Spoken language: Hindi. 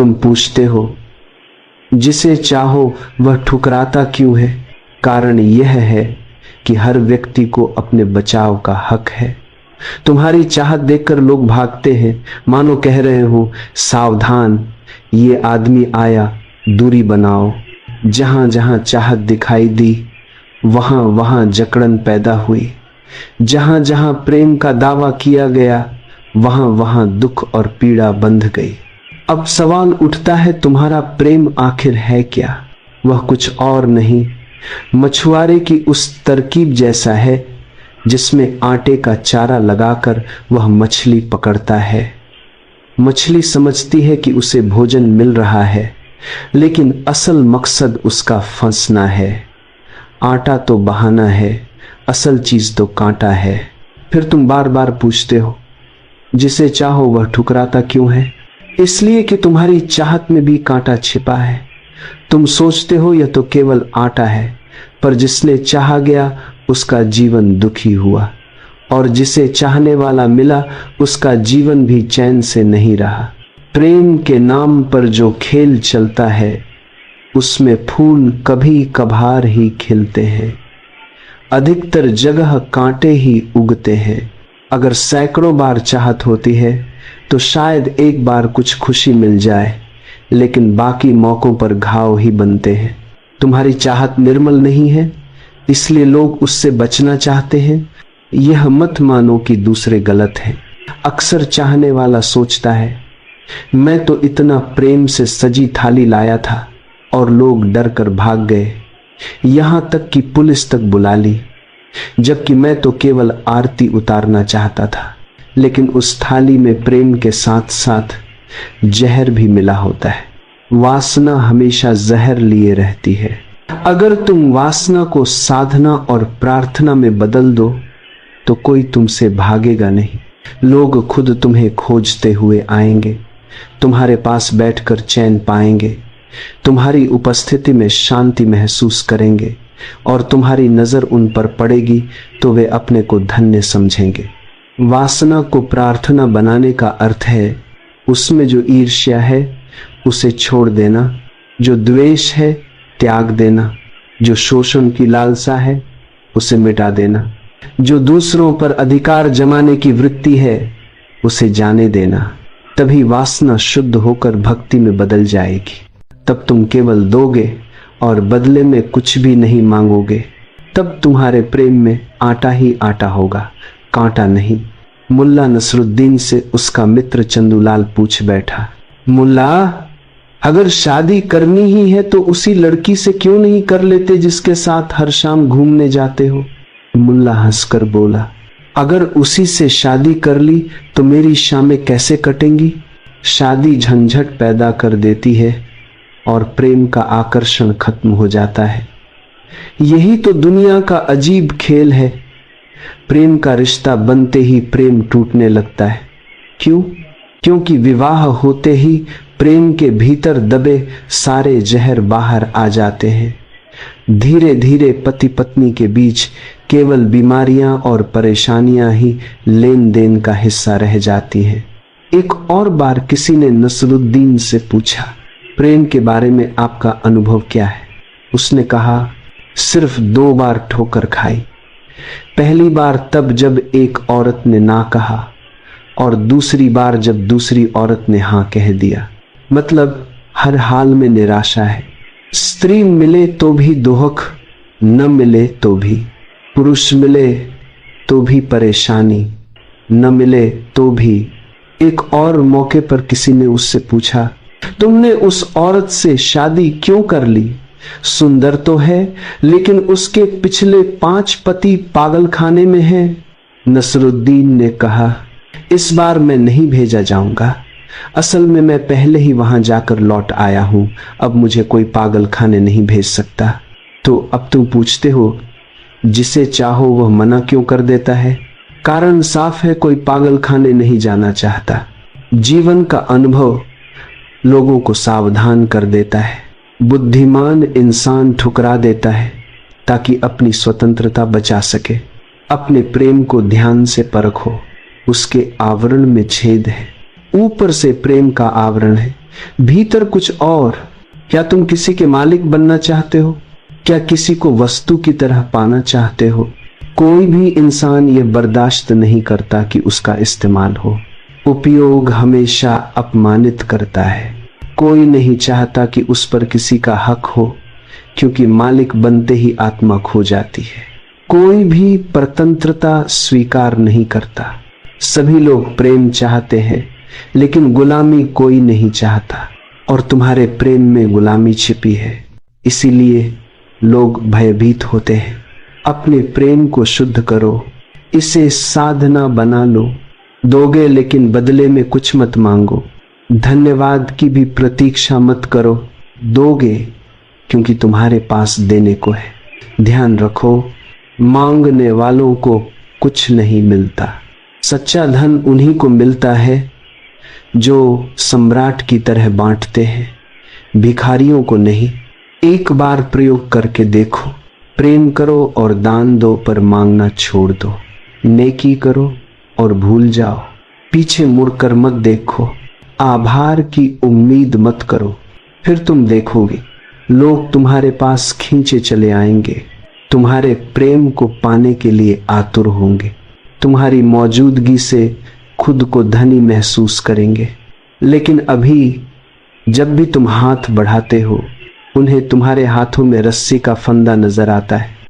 तुम पूछते हो जिसे चाहो वह ठुकराता क्यों है? कारण यह है कि हर व्यक्ति को अपने बचाव का हक है। तुम्हारी चाहत देखकर लोग भागते हैं, मानो कह रहे हो सावधान, ये आदमी आया, दूरी बनाओ। जहां जहां चाहत दिखाई दी वहां वहां जकड़न पैदा हुई। जहां जहां प्रेम का दावा किया गया वहां वहां दुख और पीड़ा बंध गई। अब सवाल उठता है, तुम्हारा प्रेम आखिर है क्या? वह कुछ और नहीं, मछुआरे की उस तरकीब जैसा है जिसमें आटे का चारा लगाकर वह मछली पकड़ता है। मछली समझती है कि उसे भोजन मिल रहा है, लेकिन असल मकसद उसका फंसना है। आटा तो बहाना है, असल चीज तो कांटा है। फिर तुम बार बार पूछते हो जिसे चाहो वह ठुकराता क्यों है? इसलिए कि तुम्हारी चाहत में भी कांटा छिपा है। तुम सोचते हो यह तो केवल आटा है, पर जिसने चाहा गया उसका जीवन दुखी हुआ, और जिसे चाहने वाला मिला उसका जीवन भी चैन से नहीं रहा। प्रेम के नाम पर जो खेल चलता है उसमें फूल कभी कभार ही खिलते हैं, अधिकतर जगह कांटे ही उगते हैं। अगर सैकड़ों बार चाहत होती है तो शायद एक बार कुछ खुशी मिल जाए, लेकिन बाकी मौकों पर घाव ही बनते हैं। तुम्हारी चाहत निर्मल नहीं है, इसलिए लोग उससे बचना चाहते हैं। यह मत मानो कि दूसरे गलत हैं। अक्सर चाहने वाला सोचता है मैं तो इतना प्रेम से सजी थाली लाया था और लोग डर कर भाग गए, यहां तक कि पुलिस तक बुला ली, जबकि मैं तो केवल आरती उतारना चाहता था। लेकिन उस थाली में प्रेम के साथ साथ जहर भी मिला होता है। वासना हमेशा जहर लिए रहती है। अगर तुम वासना को साधना और प्रार्थना में बदल दो तो कोई तुमसे भागेगा नहीं। लोग खुद तुम्हें खोजते हुए आएंगे, तुम्हारे पास बैठकर चैन पाएंगे, तुम्हारी उपस्थिति में शांति महसूस करेंगे, और तुम्हारी नजर उन पर पड़ेगी तो वे अपने को धन्य समझेंगे। वासना को प्रार्थना बनाने का अर्थ है उसमें जो ईर्ष्या है उसे छोड़ देना, जो द्वेष है त्याग देना, जो शोषण की लालसा है उसे मिटा देना, जो दूसरों पर अधिकार जमाने की वृत्ति है उसे जाने देना। तभी वासना शुद्ध होकर भक्ति में बदल जाएगी। तब तुम केवल दोगे और बदले में कुछ भी नहीं मांगोगे। तब तुम्हारे प्रेम में आटा ही आटा होगा, कांटा नहीं। मुल्ला नसरुद्दीन से उसका मित्र चंदूलाल पूछ बैठा, मुल्ला अगर शादी करनी ही है तो उसी लड़की से क्यों नहीं कर लेते जिसके साथ हर शाम घूमने जाते हो? मुल्ला हंसकर बोला, अगर उसी से शादी कर ली तो मेरी शामें कैसे कटेंगी? शादी झंझट पैदा कर देती है और प्रेम का आकर्षण खत्म हो जाता है। यही तो दुनिया का अजीब खेल है। प्रेम का रिश्ता बनते ही प्रेम टूटने लगता है। क्यों? क्योंकि विवाह होते ही प्रेम के भीतर दबे सारे जहर बाहर आ जाते हैं। धीरे धीरे पति पत्नी के बीच केवल बीमारियां और परेशानियां ही लेन देन का हिस्सा रह जाती हैं। एक और बार किसी ने नसरुद्दीन से पूछा, प्रेम के बारे में आपका अनुभव क्या है? उसने कहा, सिर्फ 2 बार ठोकर खाई। पहली बार तब जब एक औरत ने ना कहा, और दूसरी बार जब दूसरी औरत ने हाँ कह दिया। मतलब हर हाल में निराशा है। स्त्री मिले तो भी दुख, न मिले तो भी। पुरुष मिले तो भी परेशानी, न मिले तो भी। एक और मौके पर किसी ने उससे पूछा, तुमने उस औरत से शादी क्यों कर ली? सुंदर तो है लेकिन उसके पिछले 5 पति पागल खाने में हैं। नसरुद्दीन ने कहा, इस बार मैं नहीं भेजा जाऊंगा। असल में मैं पहले ही वहां जाकर लौट आया हूं। अब मुझे कोई पागल खाने नहीं भेज सकता। तो अब तुम पूछते हो जिसे चाहो वह मना क्यों कर देता है? कारण साफ है, कोई पागल खाने नहीं जाना चाहता। जीवन का अनुभव लोगों को सावधान कर देता है। बुद्धिमान इंसान ठुकरा देता है ताकि अपनी स्वतंत्रता बचा सके। अपने प्रेम को ध्यान से परखो, उसके आवरण में छेद है। ऊपर से प्रेम का आवरण है भीतर कुछ और? क्या तुम किसी के मालिक बनना चाहते हो? क्या किसी को वस्तु की तरह पाना चाहते हो? कोई भी इंसान ये बर्दाश्त नहीं करता कि उसका इस्तेमाल हो। उपयोग हमेशा अपमानित करता है। कोई नहीं चाहता कि उस पर किसी का हक हो, क्योंकि मालिक बनते ही आत्मा खो जाती है। कोई भी परतंत्रता स्वीकार नहीं करता। सभी लोग प्रेम चाहते हैं, लेकिन गुलामी कोई नहीं चाहता। और तुम्हारे प्रेम में गुलामी छिपी है, इसीलिए लोग भयभीत होते हैं। अपने प्रेम को शुद्ध करो, इसे साधना बना लो। दोगे लेकिन बदले में कुछ मत मांगो। धन्यवाद की भी प्रतीक्षा मत करो, दोगे क्योंकि तुम्हारे पास देने को है। ध्यान रखो, मांगने वालों को कुछ नहीं मिलता। सच्चा धन उन्हीं को मिलता है जो सम्राट की तरह बांटते हैं, भिखारियों को नहीं। एक बार प्रयोग करके देखो। प्रेम करो और दान दो, पर मांगना छोड़ दो। नेकी करो और भूल जाओ, पीछे मुड़कर मत देखो। आभार की उम्मीद मत करो, फिर तुम देखोगे लोग तुम्हारे पास खींचे चले आएंगे। तुम्हारे प्रेम को पाने के लिए आतुर होंगे। तुम्हारी मौजूदगी से खुद को धनी महसूस करेंगे। लेकिन अभी जब भी तुम हाथ बढ़ाते हो, उन्हें तुम्हारे हाथों में रस्सी का फंदा नजर आता है।